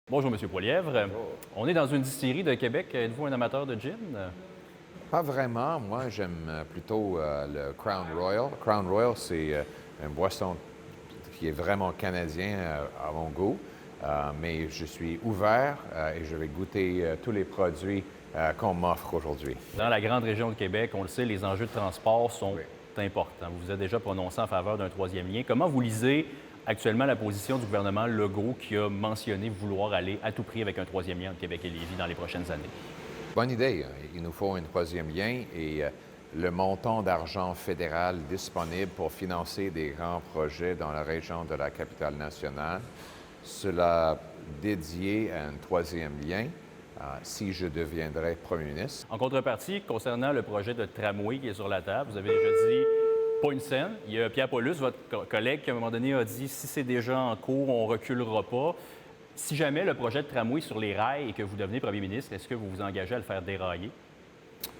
Bonjour, M. Poilièvre. Bonjour. On est dans une distillerie de Québec. Êtes-vous un amateur de gin? Pas vraiment. Moi, j'aime plutôt le Crown Royal. Crown Royal, c'est une boisson qui est vraiment canadien à mon goût. Mais je suis ouvert et je vais goûter tous les produits qu'on m'offre aujourd'hui. Dans la grande région de Québec, on le sait, les enjeux de transport sont Oui. importants. Vous vous êtes déjà prononcé en faveur d'un troisième lien. Comment vous lisez actuellement la position du gouvernement Legault qui a mentionné vouloir aller à tout prix avec un troisième lien entre Québec et Lévis dans les prochaines années? Bonne idée. Il nous faut un troisième lien et le montant d'argent fédéral disponible pour financer des grands projets dans la région de la capitale nationale, cela dédié à un troisième lien si je deviendrais premier ministre. En contrepartie, concernant le projet de tramway qui est sur la table, vous avez déjà dit pas une scène. Il y a Pierre Paulus, votre collègue, qui à un moment donné a dit si c'est déjà en cours, on ne reculera pas. Si jamais le projet de tramway sur les rails et que vous devenez premier ministre, est-ce que vous vous engagez à le faire dérailler?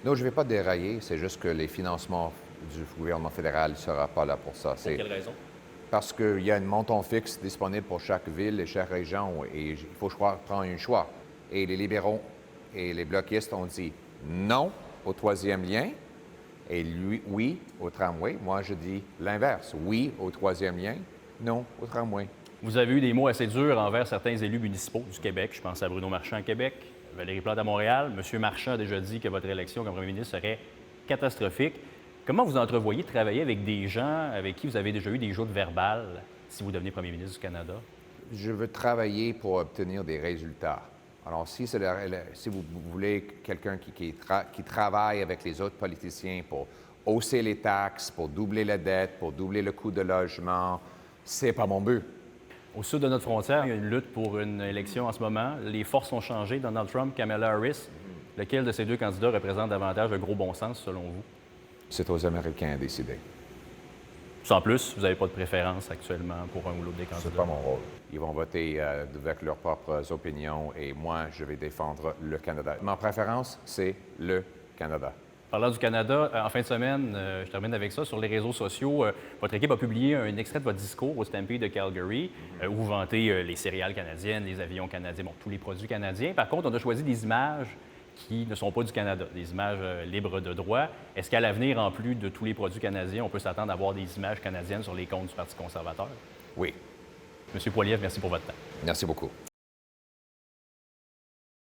Non, je ne vais pas dérailler, c'est juste que les financements du gouvernement fédéral ne seront pas là pour ça. Pour quelle raison? Parce qu'il y a un montant fixe disponible pour chaque ville et chaque région et il faut prendre un choix. Et les libéraux et les bloquistes ont dit non au troisième lien et lui, oui au tramway. Moi, je dis l'inverse. Oui au troisième lien, non au tramway. Vous avez eu des mots assez durs envers certains élus municipaux du Québec. Je pense à Bruno Marchand à Québec, Valérie Plante à Montréal. M. Marchand a déjà dit que votre élection comme premier ministre serait catastrophique. Comment vous entrevoyez travailler avec des gens avec qui vous avez déjà eu des joutes verbales si vous devenez premier ministre du Canada? Je veux travailler pour obtenir des résultats. Alors, si vous voulez quelqu'un qui travaille avec les autres politiciens pour hausser les taxes, pour doubler la dette, pour doubler le coût de logement, c'est pas mon but. Au sud de notre frontière, il y a une lutte pour une élection en ce moment. Les forces ont changé. Donald Trump, Kamala Harris. Lequel de ces deux candidats représente davantage le gros bon sens, selon vous? C'est aux Américains à décider. Sans plus, vous n'avez pas de préférence actuellement pour un ou l'autre des candidats? C'est pas mon rôle. Ils vont voter avec leurs propres opinions et moi, je vais défendre le Canada. Ma préférence, c'est le Canada. Parlant du Canada, en fin de semaine, je termine avec ça, sur les réseaux sociaux, votre équipe a publié un extrait de votre discours au Stampede de Calgary, où vous vantez les céréales canadiennes, les avions canadiens, bon, tous les produits canadiens. Par contre, on a choisi des images qui ne sont pas du Canada, des images libres de droit. Est-ce qu'à l'avenir, en plus de tous les produits canadiens, on peut s'attendre à avoir des images canadiennes sur les comptes du Parti conservateur? Oui. Monsieur Poilievre, merci pour votre temps. Merci beaucoup.